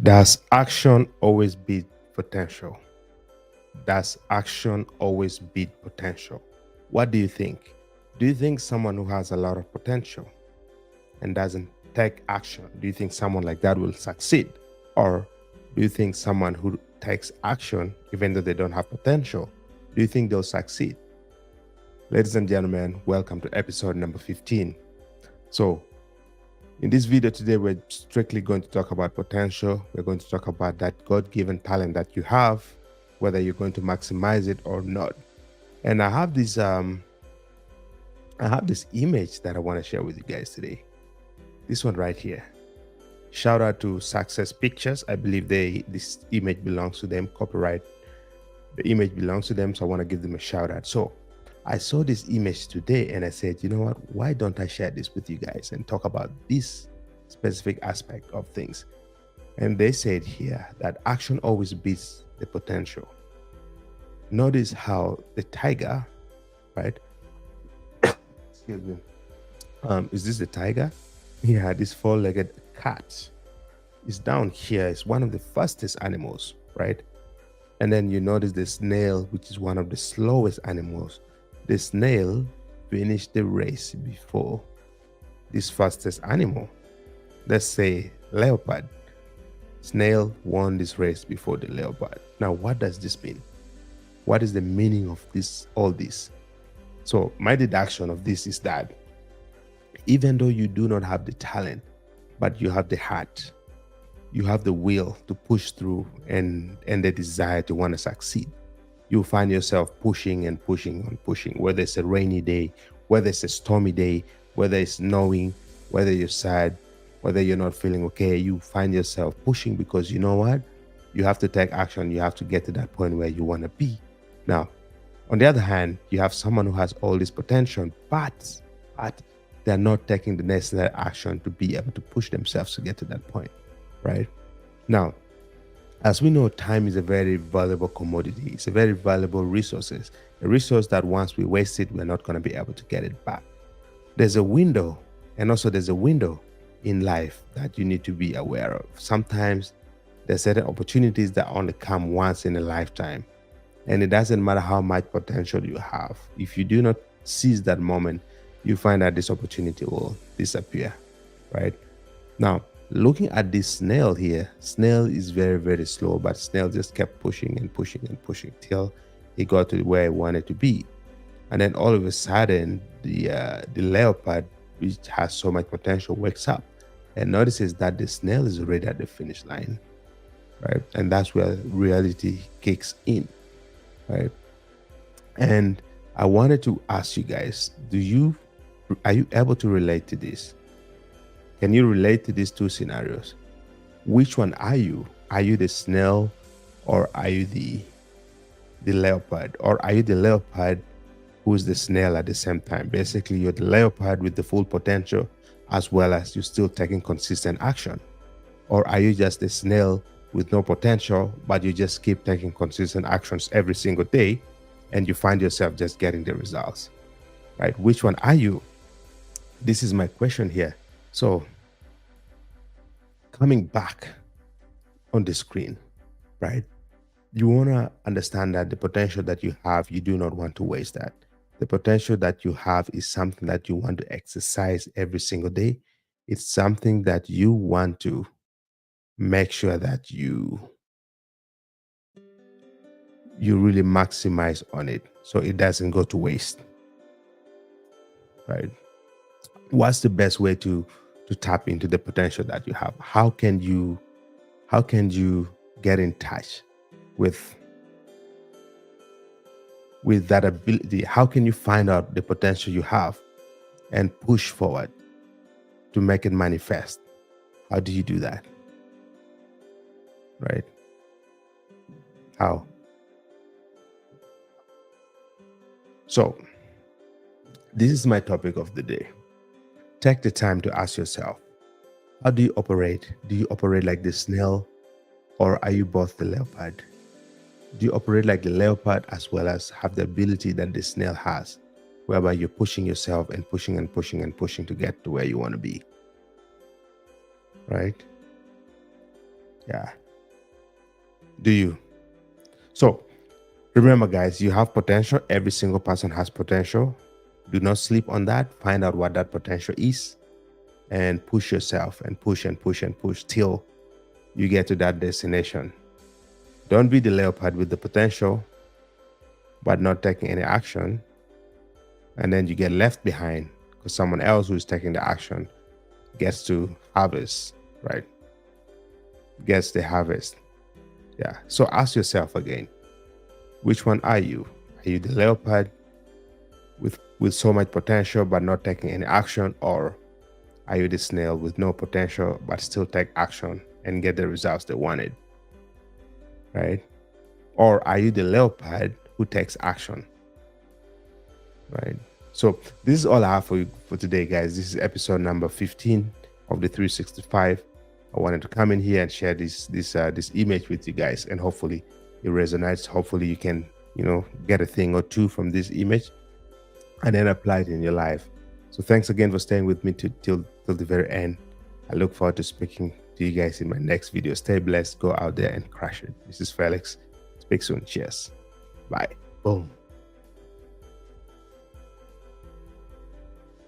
Does action always beat potential? Does action always beat potential? What do you think? Do you think someone who has a lot of potential and doesn't take action, do you think someone like that will succeed? Or do you think someone who takes action, even though they don't have potential, do you think they'll succeed? Ladies and gentlemen, welcome to episode number 15. So, in this video today, we're strictly going to talk about potential. We're going to talk about that God-given talent that you have, whether you're going to maximize it or not. And I have this image that I want to share with you guys today. This one right here. Shout out to Success Pictures. I believe this image belongs to them. Copyright. The image belongs to them, so I want to give them a shout out. So I saw this image today and I said, you know what, why don't I share this with you guys and talk about this specific aspect of things? And they said here that action always beats the potential. Notice how the tiger, right? Excuse me. Is this the tiger? Yeah, this four-legged cat is down here. It's one of the fastest animals, right? And then you notice the snail, which is one of the slowest animals. The snail finished the race before this fastest animal. Let's say leopard. Snail won this race before the leopard. Now, what does this mean? What is the meaning of this? All this? So my deduction of this is that even though you do not have the talent, but you have the heart, you have the will to push through and the desire to want to succeed, you'll find yourself pushing and pushing and pushing, whether it's a rainy day, whether it's a stormy day, whether it's snowing, whether you're sad, whether you're not feeling okay, you find yourself pushing because you know what? You have to take action. You have to get to that point where you want to be. Now, on the other hand, you have someone who has all this potential, but they're not taking the necessary action to be able to push themselves to get to that point, right? Now, as we know, time is a very valuable commodity. It's a very valuable resource. A resource that once we waste it, we're not going to be able to get it back. There's a window, and also there's a window in life that you need to be aware of. Sometimes there's certain opportunities that only come once in a lifetime. And it doesn't matter how much potential you have. If you do not seize that moment, you find that this opportunity will disappear, right? Now, looking at this snail here, snail is very, very slow, but snail just kept pushing and pushing and pushing till he got to where he wanted to be. And then all of a sudden, the leopard, which has so much potential, wakes up and notices that the snail is already at the finish line, right? And that's where reality kicks in, right? And I wanted to ask you guys, are you able to relate to this? Can you relate to these two scenarios? Which one are you? Are you the snail or are you the leopard? Or are you the leopard who's the snail at the same time? Basically, you're the leopard with the full potential as well as you're still taking consistent action. Or are you just the snail with no potential, but you just keep taking consistent actions every single day and you find yourself just getting the results, right? Which one are you? This is my question here. So coming back on the screen, right? You want to understand that the potential that you have, you do not want to waste that. The potential that you have is something that you want to exercise every single day. It's something that you want to make sure that you really maximize on it so it doesn't go to waste, right? What's the best way to tap into the potential that you have? How can you get in touch with that ability? How can you find out the potential you have and push forward to make it manifest? How do you do that? Right? How? So this is my topic of the day. Take the time to ask yourself, how do you operate? Do you operate like the snail or are you both the leopard? Do you operate like the leopard as well as have the ability that the snail has, whereby you're pushing yourself and pushing and pushing and pushing to get to where you want to be, right? Yeah. Do you? So remember, guys, you have potential. Every single person has potential. Do not sleep on that. Find out what that potential is and push yourself and push and push and push till you get to that destination. Don't be the leopard with the potential but not taking any action, and then you get left behind because someone else who is taking the action gets to harvest, right? Gets the harvest. Yeah. So ask yourself again, which one are you? Are you the leopard with so much potential but not taking any action, or are you the snail with no potential but still take action and get the results they wanted, right? Or are you the leopard who takes action, right? So this is all I have for you for today, guys. This is episode number 15 of the 365. I wanted to come in here and share this image with you guys, and hopefully it resonates. Hopefully you can, get a thing or two from this image and then apply it in your life. So thanks again for staying with me till the very end. I look forward to speaking to you guys in my next video. Stay blessed. Go out there and crush it. This is Felix. Speak soon. Cheers. Bye. Boom.